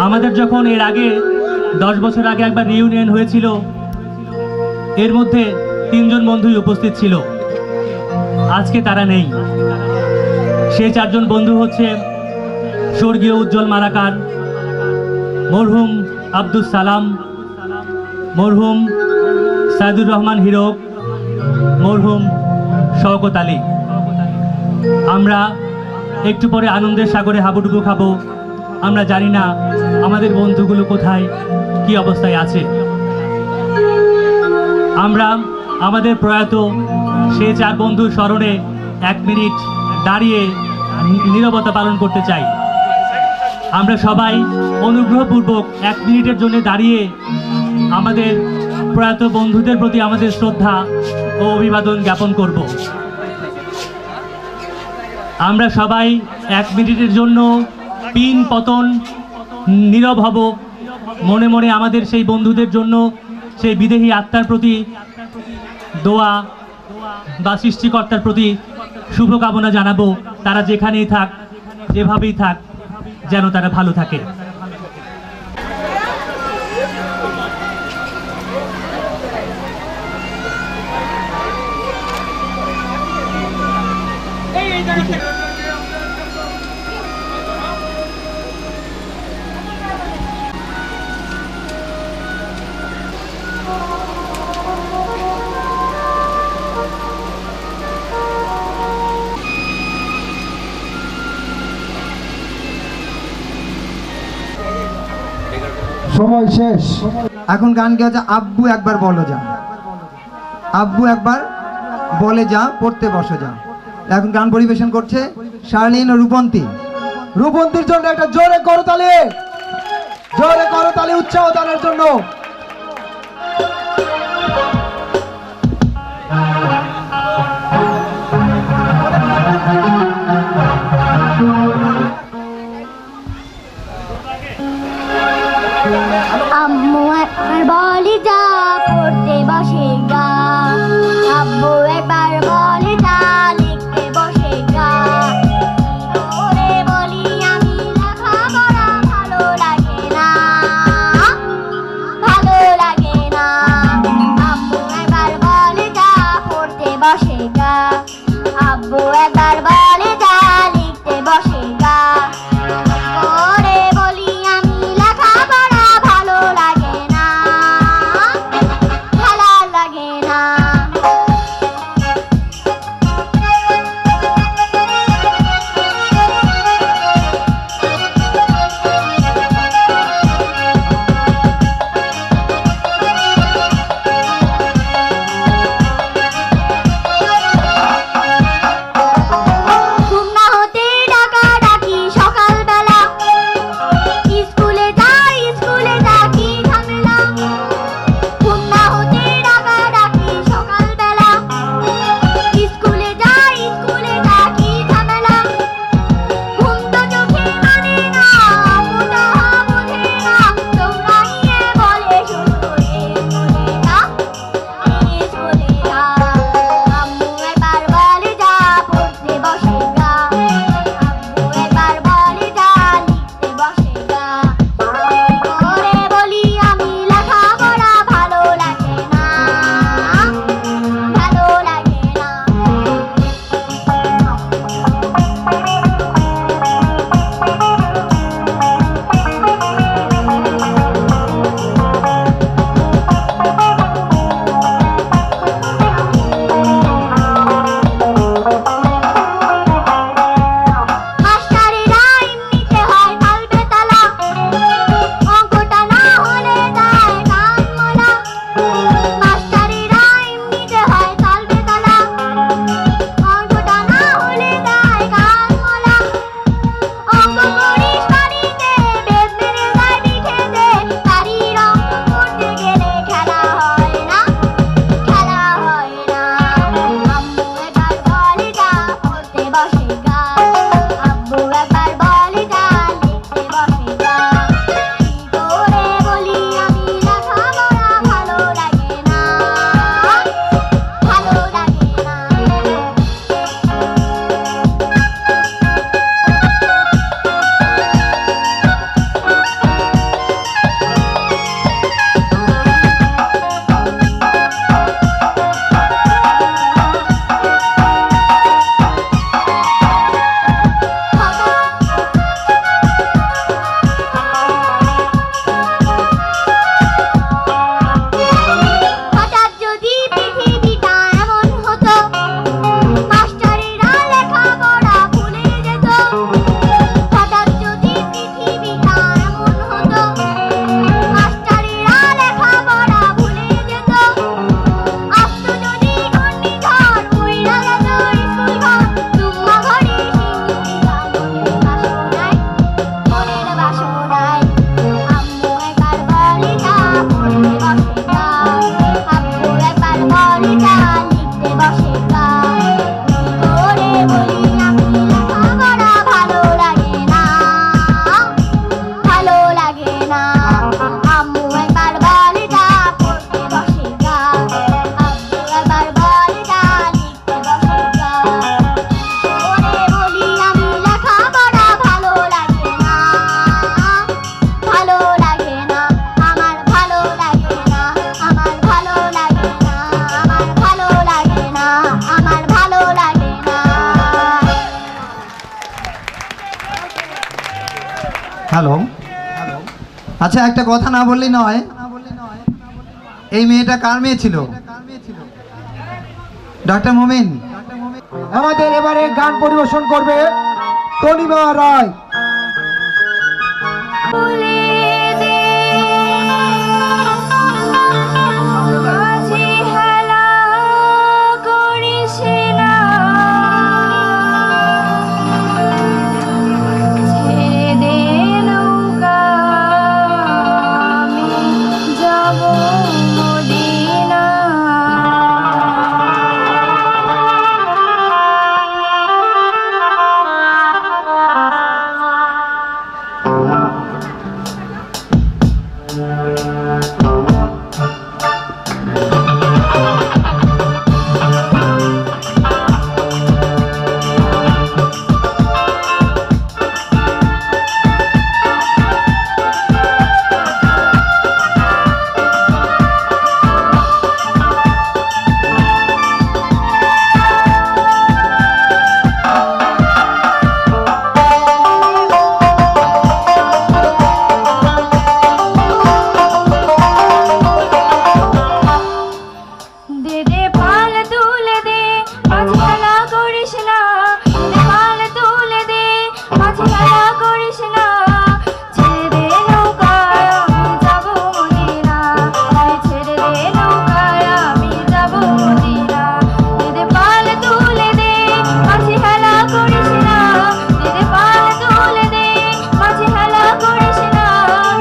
আমাদের যখন এর আগে 10 বছর আগে একবার রিউনিয়ন হয়েছিল, এর মধ্যে 3 জন বন্ধুই উপস্থিত ছিল। আজকে তারা নেই। সেই 4 জন বন্ধু হচ্ছে স্বর্গীয় উজ্জ্বল মালাকার, মরহুম আব্দুস সালাম, মরহুম সাইদুর রহমান হীরক, মরহুম শওকত আলী। আমরা একটু পরে আনন্দের সাগরে হাবুডুবু খাবো। আমরা জানি না আমাদের বন্ধুগুলো কোথায়, কি অবস্থায় আছে। আমরা আমাদের প্রয়াত সেই 4 বন্ধুর স্মরণে 1 মিনিট দাঁড়িয়ে নীরবতা পালন করতে চাই। আমরা সবাই অনুগ্রহপূর্বক 1 মিনিটের জন্য দাঁড়িয়ে আমাদের প্রয়াত বন্ধুদের প্রতি আমাদের শ্রদ্ধা ও অভিবাদন জ্ঞাপন করব। আমরা সবাই 1 মিনিটের জন্য পিন পতন নীরব হব। মনে মনে আমাদের সেই বন্ধুদের জন্য, সেই বিদেহী আত্মার প্রতি দোয়া বা সৃষ্টিকর্তার প্রতি শুভকামনা জানাবো। তারা যেখানেই থাক, যেভাবেই থাক, যেন তারা ভালো থাকে। সময় শেষ। এখন গান কে হচ্ছে আব্বু একবার বলো যা, আব্বু একবার বলে যা, পড়তে বসো যা। এখন গান পরিবেশন করছে শার্লিন ও রূপন্তী। রূপন্তীর জন্য একটা জোরে করতালি, জোরে করতালি উৎসাহ দানের জন্য। আম্মু একবার বলে যা, পড়তে বসে গা। আব্বু একবার বলে যা, লিখতে বসে গা। ওরে বলি আমি লেখাপড়া ভালো লাগে না, ভালো লাগে না। আম্মু একবার বলে যা, পড়তে বসে গা। আব্বু একবার বলে যা, লিখতে বসে গা। ওরে বলি আমি লেখাপড়া ভালো লাগে না, হ্যালো, আচ্ছা একটা কথা না বললেই নয়, এই মেয়েটা কার মেয়ে ছিল? ডক্টর মোমিন। আমাদের এবারে গান পরিবেশন করবে তনিমা রায়। মাঝি হেলা করিস না, ছেড়ে দে নৌকা, আমি যাব মদিনা। দে দে পাল তুলে দে, মাঝি হেলা করিস না, দে পাল তুলে দে, মাঝি হেলা করিস না, ছেড়ে দে নৌকায় আমি যাব মদিনা, ছেড়ে দে নৌকায় আমি যাব মদিনা। দে দে পাল তুলে দে, মাঝি হেলা করিস না, দে দে পাল তুলে দে, মাঝি হেলা করিস না,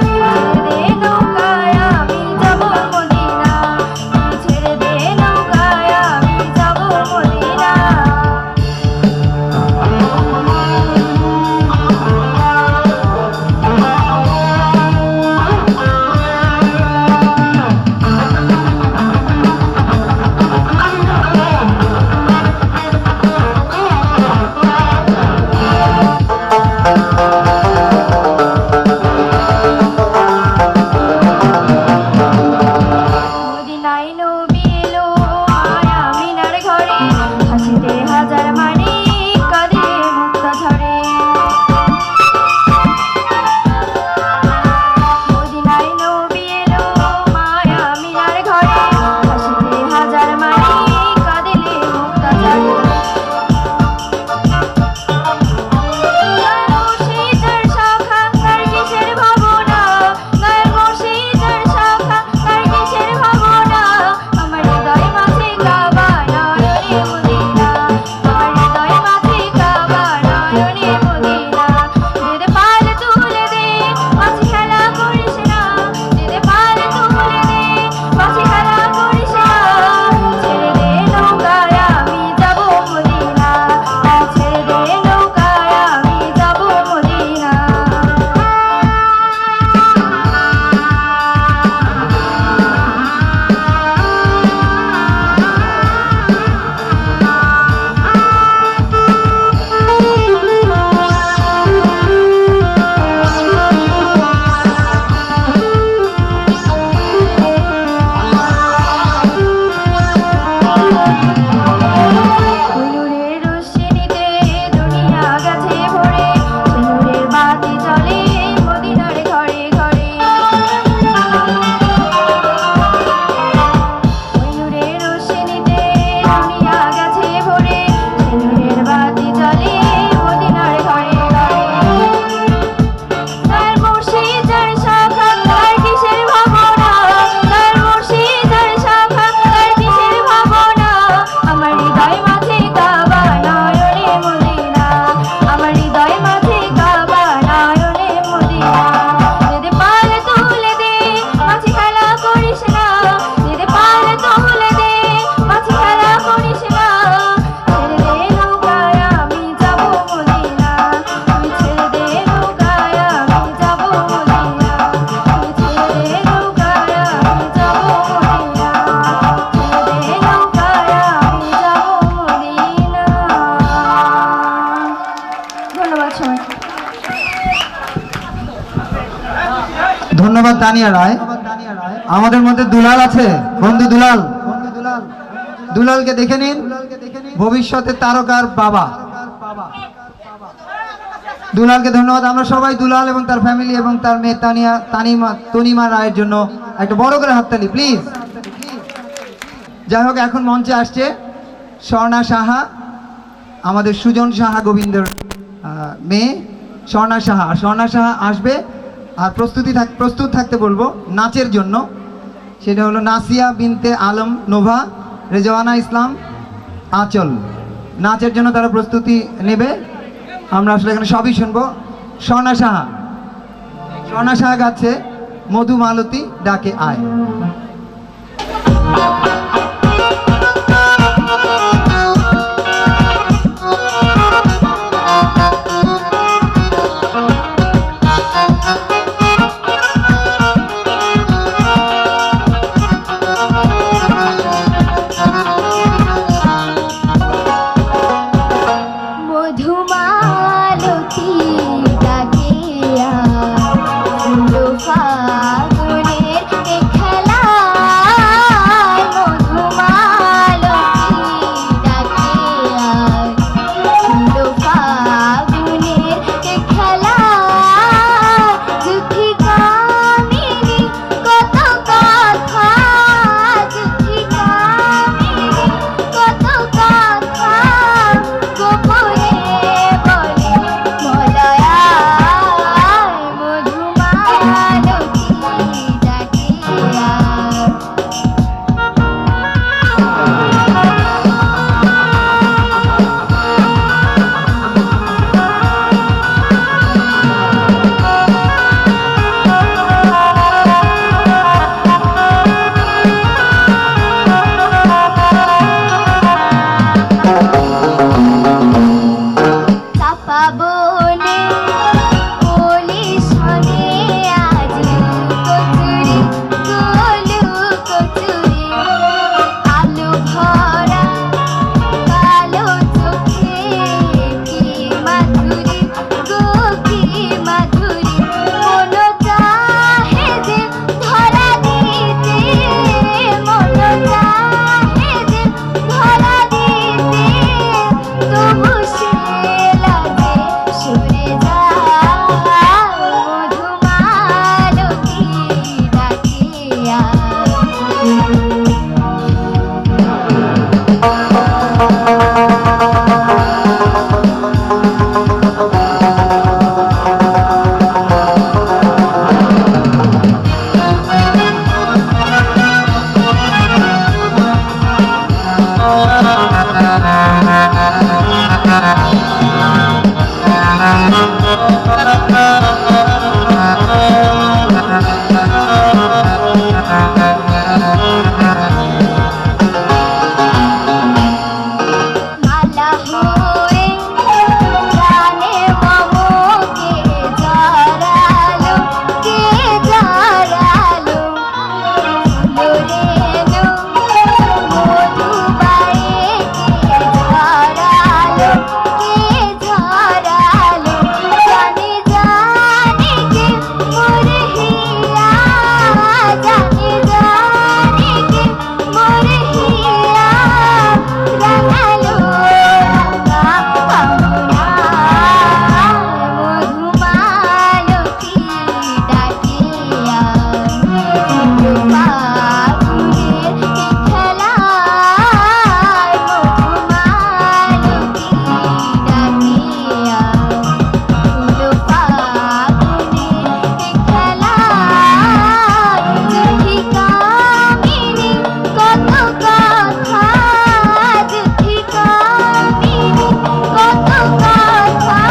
ছেড়ে দে নৌকায় আমি যাব মদিনা, ছেড়ে দে নৌকায় আমি যাব মদিনা। মদিনায় নবী এলো মায়া মিনার ঘরে, হাসিতে হাজার মানি কাঁদে মুক্তা ঝরে। মদিনায় নবী এলো মায়া মিনার ঘরে, হাসিতে হাজার মানি কাঁদিলে মুক্তা ঝরে। মুর্শিদের শাখা তার কিসের ভাবনা, গায়ের মুর্শিদের শাখা তার কিসের ভাবনা, আমার হৃদয় মাঝে কাবা নয়নে মদিনা, আমার হৃদয় মাঝে কাবা নয়নে মদিনা। দে দে পাল তুলে দে, মাঝি হেলা করিস না, দে দে পাল তুলে দে, মাঝি হেলা করিস না, ছেড়ে দে নৌকায় আমি যাব মদিনা, ছেড়ে দে নৌকায় আমি যাব মদিনা। নূরের রোশনীতে দুনিয়া গেছে ভরে, নূরের বাতি জ্বলে মদিনার ঘরে ঘরে। নূরের রোশনীতে দুনিয়া গেছে ভরে, নূরের বাতি জ্বলে মদিনার ঘরে ঘরে। তার মুর্শিদের শাখা তার কিসের ভাবনা, তার মুর্শিদের শাখা তার কিসের ভাবনা, আমার হৃদয় মাঝে কাবা নয়নে মদিনা, আমার হৃদয় মাঝে কাবা নয়নে মদিনা। দে দে পাল তুলে দে, মাঝি হেলা করিস না, দে দে পাল তুলে দে, মাঝি হেলা করিস না, ছেড়ে দে নৌকায় আমি যাব মদিনা, ছেড়ে দে নৌকায় আমি যাব মদিনা, ছেড়ে দে নৌকায় আমি যাব মদিনা, ছেড়ে দে নৌকায় আমি যাব মদিনা। ধন্যবাদ সবাইকে। ধন্যবাদ তানিয়া রায়। আমাদের মধ্যে দুলাল আছে, বন্ধু দুলাল। দুলালকে দেখে নিন, ভবিষ্যতে তারকার বাবা। দুলালকে ধন্যবাদ। আমরা সবাই দুলাল এবং তার ফ্যামিলি এবং তার মেয়ে তনিমা রায়ের জন্য একটা বড় করে হাততালি প্লিজ। যাই হোক, এখন মঞ্চে আসছে স্বর্ণা সাহা, আমাদের সুজন সাহা গোবিন্দর মেয়ে স্বর্ণা সাহা। স্বর্ণা সাহা আসবে আর প্রস্তুত থাকতে বলবো নাচের জন্য। সেটা হলো নাসিয়া বিনতে আলম নোভা, রেজওয়ানা ইসলাম আঁচল। নাচের জন্য তারা প্রস্তুতি নেবে। আমরা আসলে এখানে সবই শুনবো। স্বর্ণা সাহা গাচ্ছে মধু মালতী ডাকে আয়। মধুমালতী ডাকে আয়, ফুল ফাগুনের খেলায়। মধুমালতী ডাকে আয়, ফুল ফাগুনের খেলায়। জুথি কামিনী কত কথা, জুথি কামিনী কত কথা, গোপনে বলে মলয়ায়। মধুমালতী ডাকে আয়। চাপা বনে কলি শনে আজ কচুরি গোলু কচুরি। আলু ভরা কালো চোখে কি মাধুরী গো কি মাধুরী। মন চাহে যে ধরা দিতে, মন চাহে যে ধরা দিতে, তবু সে লাগে সরে যায়। মধুমালতী ডাকে আয়। মালা হয়ে প্রাণে মমকে জড়ালো, কে জড়ালো। ফুলরেনো মধুবায়ে কে জড়ালো, কে জড়ালো। জানে জানে কে মোর হিয়া, জানে জানে কে মোর হিয়া। রাঙালো রাঙা পাহুনায়, মধুমালতী ডাকে আয়। ফুল ফাগুনের খেলায়, মধুমালতী ডাকে আয়। ফুল ফাগুনের খেলায়। জুথি কামিনী কত কথা, জুথি কামিনী কত কথা,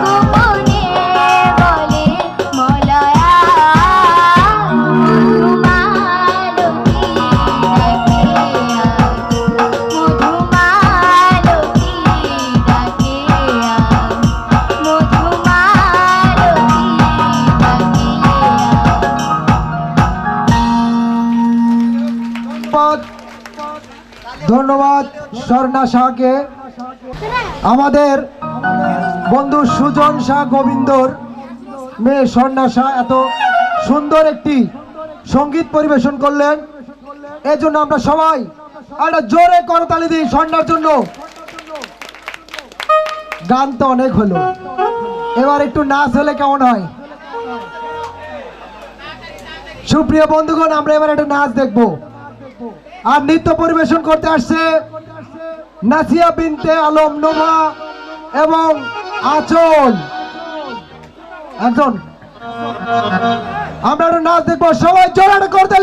গোপনে বলে মলয়ায়। মধুমালতী ডাকে আয়, মধুমালতী ডাকে আয়, মধুমালতী ডাকে আয়। ধন্যবাদ স্বর্ণা শাহকে। আমাদের বন্ধু সুজন শাহ গোবিন্দর মেয়ে স্বর্ণা শাহ এত সুন্দর একটি সঙ্গীত পরিবেশন করলেন, এজন্য আমরা সবাই একটা জোরে করতালি দিই স্বর্ণার জন্য। গান তো অনেক হলো, এবার একটু নাচ হলে কেমন হয়? সুপ্রিয় বন্ধুগণ, আমরা এবার একটা নাচ দেখব। আর নৃত্য পরিবেশন করতে আসছে নাসিয়া বিনতে আলম নোভা এবং আঁচল। একজন আমরা একটা নাচ দেখবো, সবাই জোরে করতে